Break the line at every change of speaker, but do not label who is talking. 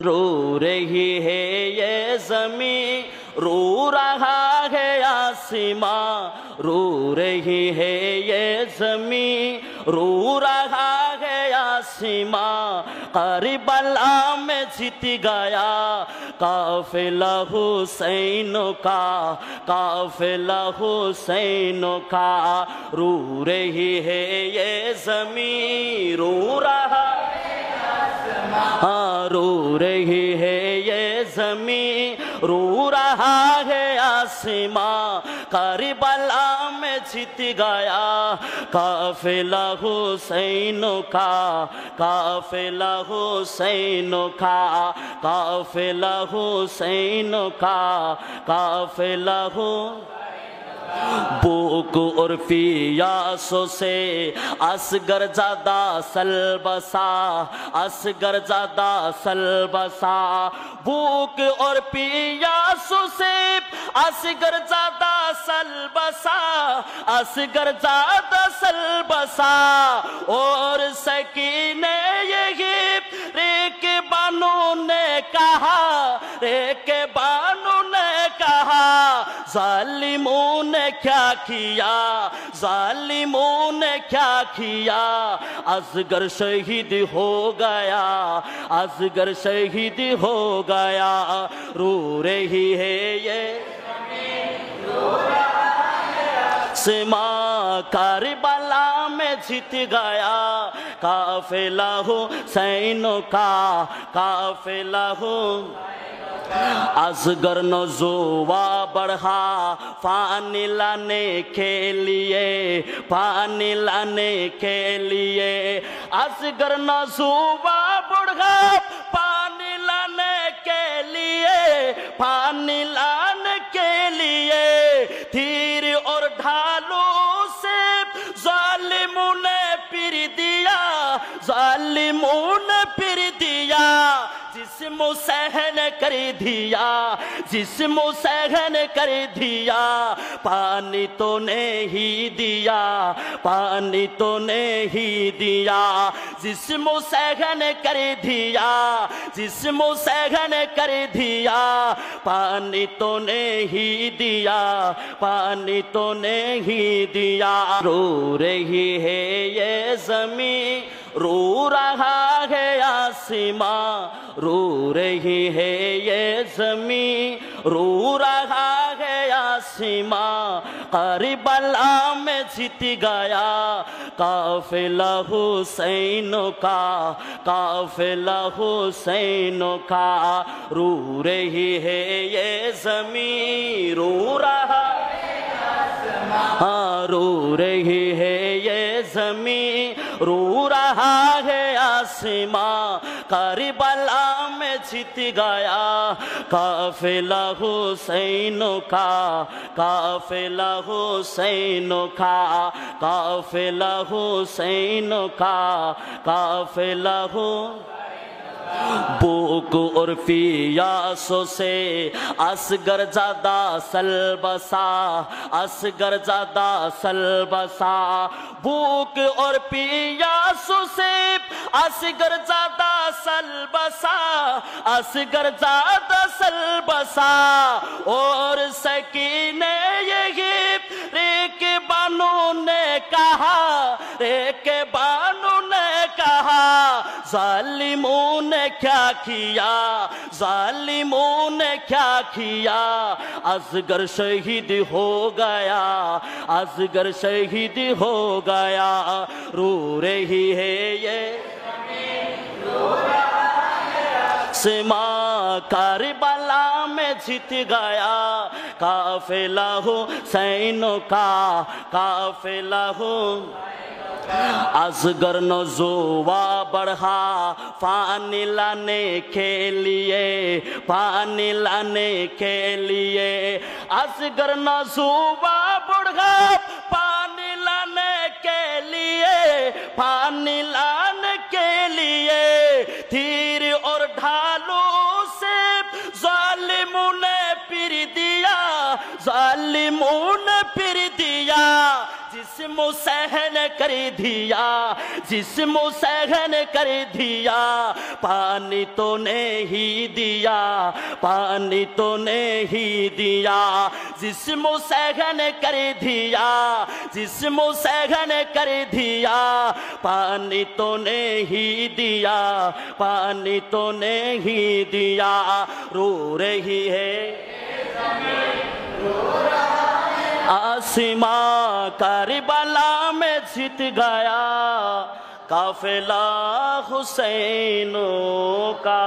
रो रही है ये ज़मीं, रो रहा है आसमां, रो रही है ये ज़मीं, रो रहा है आसमां। करबला में जीत गया काफिला हुसैन का, काफिला हुसैन का। रो रही है ये ज़मीं, रो रहा हाँ, रो रही है ये ज़मीं, रो रहा है आसमां। करबला में जीत गया काफिला हुसैन का, काफिला हुसैन का, काफिला हुसैन का, काफिला भूख और प्यासों से असगर ज़्यादा सलबसा, असगर ज़्यादा सलबसा। भूख और प्यासों से असगर ज़्यादा सलबसा, असगर ज़्यादा सलबसा। और सकीने यही रेके बानू ने कहा, रेके बानू ने कहा, जालिमों ने क्या किया, जालिमों ने क्या किया। असगर शहीद हो गया, असगर शहीद हो गया। रो रही है ये आसमां, करबला में जीत गया काफिला हुसैन का, काफिला असगर नज़ुवा बढ़ा पानी लाने के लिए, पानी लाने के लिए। असगर नज़ुवा बढ़ा पानी लाने के लिए, पानी लाने के लिए। तीर और ढालों से जालिमों ने पिर दिया, जालिमों ने पिर दिया। जिस्म सहन कर दिया, जिस्म सहन कर दिया। पानी तो नहीं दिया, पानी तो नहीं दिया। जिस्म सहन कर दिया, जिस्म सहन कर दिया। पानी तो नहीं दिया, पानी तो नहीं दिया। रो रही है ये ज़मीं, रो रहा है आसमां, रो रही है ये ज़मीं, रो रहा है आसमां। करबला में जीत गया काफिला हुसैन का, काफिला हुसैन का। रो रही है ये ज़मीं, रो रहा हाँ, रो रही है ये ज़मीं, रो रहा है आसमां। करबला में जीत गया काफिला हुसैन का, काफिला हुसैन का, काफिला हुसैन का, काफिला भूख और प्यासों से असगर ज़्यादा सलबसा, असगर ज़्यादा सलबसा। भूख और प्यासों से असगर ज़्यादा सलबसा, असगर ज़्यादा सलबसा। और सकीने यही रेके बानू ने कहा, रेके बानू ने कहा, जालिमों ने क्या किया, जालिमों ने क्या किया। असगर शहीद हो गया, असगर शहीद हो गया। रो रही है ये आसमां, करबला में जीत गया काफिला हुसैन का, काफिला असगर नज़ुवा बढ़ा पानी लाने के लिए, पानी लाने के लिए। असगर नज़ुवा बढ़ा पानी लाने के लिए, पानी लाने के लिए। तीर और ढालों से जालिमों ने पिर दिया, जालिमों ने पिर दिया। जिस्म जिस्म सहन कर दिया, जिस्म सहन कर दिया, पानी तो नहीं दिया, पानी तो नहीं दिया। जिस्म सहन कर दिया, जिस्म सहन कर दिया, पानी तो नहीं दिया, पानी तो नहीं दिया। रो रही है आसमां, करबला में जीत गया काफिला हुसैनों का।